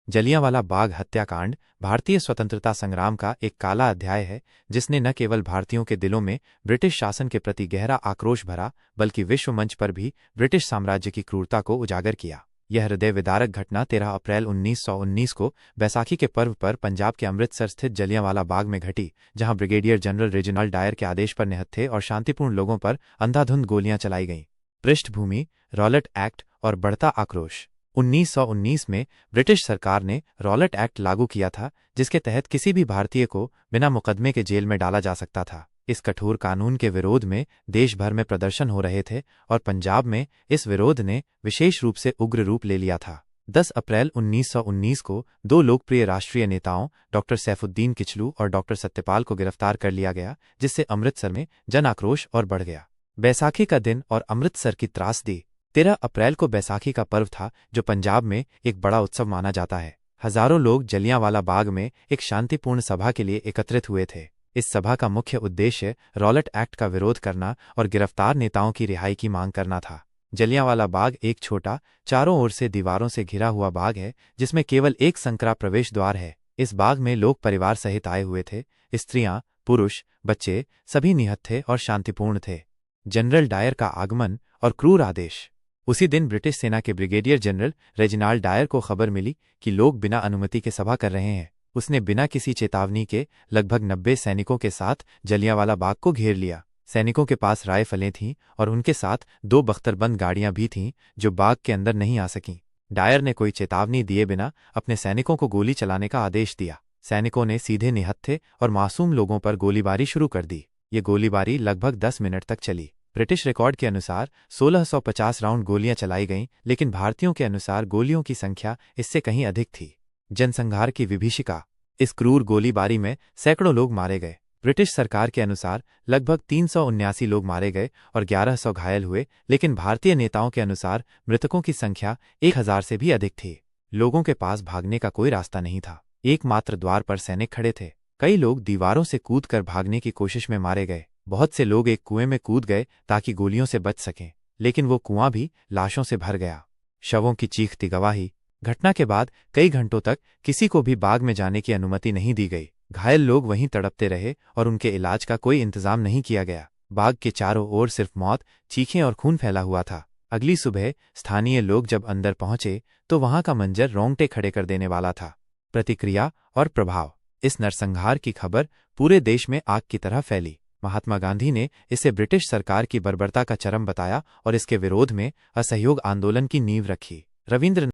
जलियांवाला बाग हत्याकांड भारतीय स्वतंत्रता संग्राम का एक काला अध्याय है, जिसने न केवल भारतीयों के दिलों में ब्रिटिश शासन के प्रति गहरा आक्रोश भरा, बल्कि विश्व मंच पर भी ब्रिटिश साम्राज्य की क्रूरता को उजागर किया। यह हृदय विदारक घटना 13 अप्रैल 1919 को बैसाखी के पर्व पर पंजाब के अमृतसर स्थित जलियांवाला बाग में घटी, जहां ब्रिगेडियर जनरल रेजिनाल्ड डायर के आदेश पर निहत्थे और शांतिपूर्ण लोगों पर अंधाधुंध गोलियां चलाई गईं। पृष्ठभूमि: रॉलेट एक्ट और बढ़ता आक्रोश। 1919 में ब्रिटिश सरकार ने रॉलेट एक्ट लागू किया था, जिसके तहत किसी भी भारतीय को बिना मुकदमे के जेल में डाला जा सकता था। इस कठोर कानून के विरोध में देश भर में प्रदर्शन हो रहे थे और पंजाब में इस विरोध ने विशेष रूप से उग्र रूप ले लिया था। 10 अप्रैल 1919 को दो लोकप्रिय राष्ट्रीय नेताओं डॉक्टर सैफुद्दीन किचलू और डॉक्टर सत्यपाल को गिरफ्तार कर लिया गया, जिससे अमृतसर में जन आक्रोश और बढ़ गया। बैसाखी का दिन और अमृतसर की त्रासदी। 13 अप्रैल को बैसाखी का पर्व था, जो पंजाब में एक बड़ा उत्सव माना जाता है। हजारों लोग जलियांवाला बाग में एक शांतिपूर्ण सभा के लिए एकत्रित हुए थे। इस सभा का मुख्य उद्देश्य रॉलेट एक्ट का विरोध करना और गिरफ्तार नेताओं की रिहाई की मांग करना था। जलियांवाला बाग एक छोटा, चारों ओर से दीवारों से घिरा हुआ बाग है, जिसमें केवल एक संकरा प्रवेश द्वार है। इस बाग में लोग परिवार सहित आए हुए थे। स्त्रियां, पुरुष, बच्चे सभी निहत्थे और शांतिपूर्ण थे। जनरल डायर का आगमन और क्रूर आदेश। उसी दिन ब्रिटिश सेना के ब्रिगेडियर जनरल रेजिनाल्ड डायर को खबर मिली कि लोग बिना अनुमति के सभा कर रहे हैं। उसने बिना किसी चेतावनी के लगभग 90 सैनिकों के साथ जलियांवाला बाग को घेर लिया। सैनिकों के पास राइफलें थीं और उनके साथ 2 बख्तरबंद गाड़ियां भी थीं, जो बाग के अंदर नहीं आ सकीं। डायर ने कोई चेतावनी दिए बिना अपने सैनिकों को गोली चलाने का आदेश दिया। सैनिकों ने सीधे निहत्थे और मासूम लोगों पर गोलीबारी शुरू कर दी। ये गोलीबारी लगभग 10 मिनट तक चली। ब्रिटिश रिकॉर्ड के अनुसार 1650 राउंड गोलियां चलाई गईं, लेकिन भारतीयों के अनुसार गोलियों की संख्या इससे कहीं अधिक थी। जनसंहार की विभीषिका। इस क्रूर गोलीबारी में सैकड़ों लोग मारे गए। ब्रिटिश सरकार के अनुसार लगभग 379 लोग मारे गए और 1100 घायल हुए, लेकिन भारतीय नेताओं के अनुसार मृतकों की संख्या 1000 से भी अधिक थी। लोगों के पास भागने का कोई रास्ता नहीं था। एकमात्र द्वार पर सैनिक खड़े थे। कई लोग दीवारों से कूदकर भागने की कोशिश में मारे गए। बहुत से लोग एक कुएं में कूद गए ताकि गोलियों से बच सकें, लेकिन वो कुआं भी लाशों से भर गया। शवों की चीखती गवाही। घटना के बाद कई घंटों तक किसी को भी बाग में जाने की अनुमति नहीं दी गई। घायल लोग वहीं तड़पते रहे और उनके इलाज का कोई इंतजाम नहीं किया गया। बाग के चारों ओर सिर्फ मौत, चीखें और खून फैला हुआ था। अगली सुबह स्थानीय लोग जब अंदर पहुंचे तो वहां का मंजर रोंगटे खड़े कर देने वाला था। प्रतिक्रिया और प्रभाव। इस नरसंहार की खबर पूरे देश में आग की तरह फैली। महात्मा गांधी ने इसे ब्रिटिश सरकार की बर्बरता का चरम बताया और इसके विरोध में असहयोग आंदोलन की नींव रखी। रविंद्र